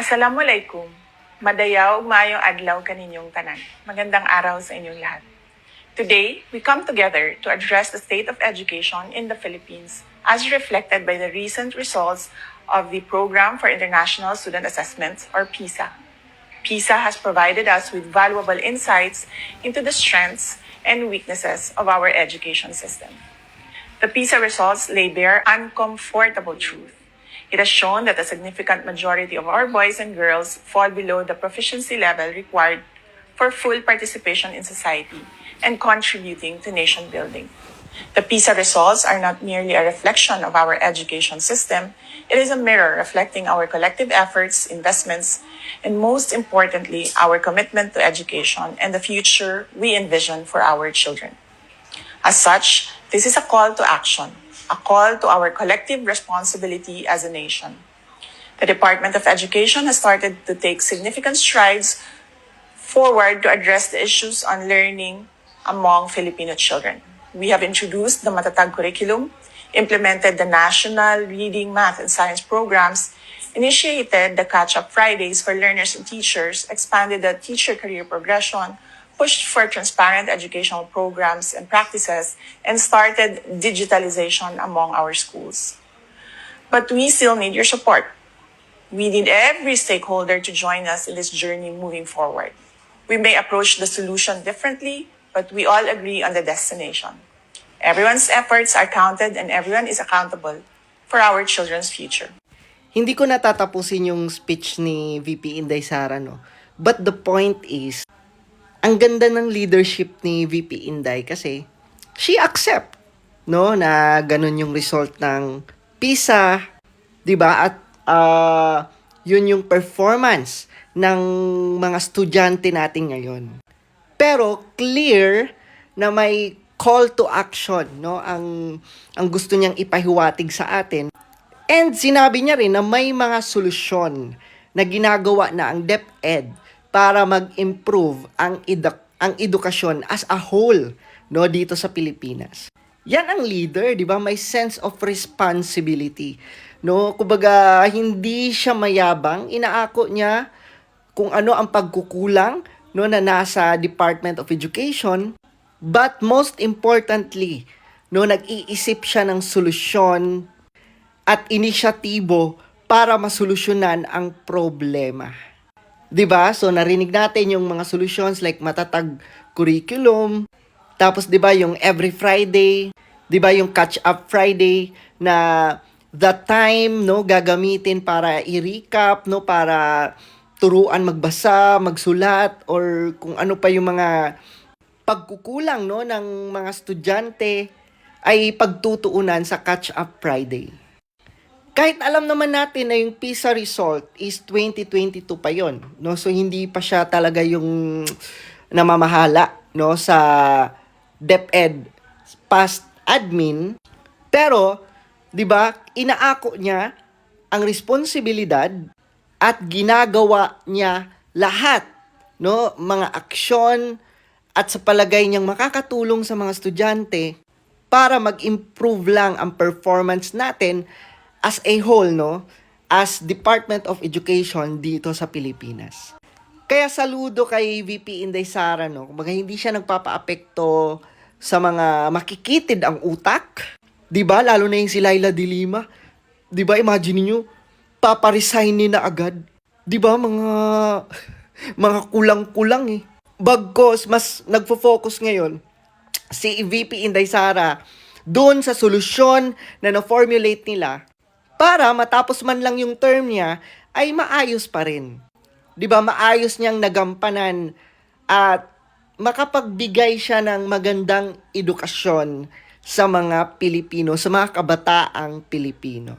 Assalamualaikum. Madayaw, mayong adlaw kaninyong tanan. Magandang araw sa inyong lahat. Today, we come together to address the state of education in the Philippines as reflected by the recent results of the Program for International Student Assessments, or PISA. PISA has provided us with valuable insights into the strengths and weaknesses of our education system. The PISA results lay bare uncomfortable truth. It has shown that a significant majority of our boys and girls fall below the proficiency level required for full participation in society and contributing to nation building. The PISA results are not merely a reflection of our education system, it is a mirror reflecting our collective efforts, investments, and most importantly, our commitment to education and the future we envision for our children. As such, this is a call to action, a call to our collective responsibility as a nation. The Department of Education has started to take significant strides forward to address the issues on learning among Filipino children. We have introduced the Matatag curriculum, implemented the national reading, math, and science programs, initiated the Catch-up Fridays for learners and teachers, expanded the teacher career progression, pushed for transparent educational programs and practices, and started digitalization among our schools. But we still need your support. We need every stakeholder to join us in this journey moving forward. We may approach the solution differently, but we all agree on the destination. Everyone's efforts are counted and everyone is accountable for our children's future. Hindi ko natatapusin yung speech ni VP Inday Sara, no? But the point is, ang ganda ng leadership ni VP Inday kasi she accept, no, na ganun yung result ng PISA, 'di ba? At yun yung performance ng mga estudyante natin ngayon. Pero clear na may call to action, no, ang gusto niyang ipahiwatig sa atin. And sinabi niya rin na may mga solusyon na ginagawa na ang DepEd para mag-improve ang edukasyon as a whole, no, dito sa Pilipinas. Yan ang leader, 'di ba? May sense of responsibility, no? Kumbaga hindi siya mayabang, inaako niya kung ano ang pagkukulang, no, na nasa Department of Education, but most importantly, no, nag-iisip siya ng solusyon at inisyatibo para masolusyonan ang problema. 'Di ba? So narinig natin yung mga solutions like Matatag curriculum, tapos 'di ba yung every Friday, 'di ba yung catch-up Friday na the time, no, gagamitin para i-recap, no, para turuan magbasa, magsulat, or kung ano pa yung mga pagkukulang, no, ng mga estudyante ay pagtutuunan sa catch-up Friday. Kahit alam naman natin na yung PISA result is 2022 pa yon, no? So hindi pa siya talaga yung namamahala, no, sa DepEd past admin, pero 'di ba, inaako niya ang responsibilidad at ginagawa niya lahat, no, mga aksyon at sa palagay niyang makakatulong sa mga estudyante para mag-improve lang ang performance natin as a whole, no, as Department of Education dito sa Pilipinas. Kaya saludo kay VP Inday Sara, no, kumbaga hindi siya nagpapaapekto sa mga makikitid ang utak, 'di ba? Lalo na yung si Laila de Lima, 'di ba? Imagine niyo, paparesign ni na agad, 'di ba? Mga kulang-kulang eh. Bagkos mas nagfo-focus ngayon si VP Inday Sara doon sa solusyon na na-formulate nila para matapos man lang yung term niya ay maayos pa rin. 'Di ba? Maayos niyang nagampanan at makapagbigay siya ng magandang edukasyon sa mga Pilipino, sa mga kabataang Pilipino.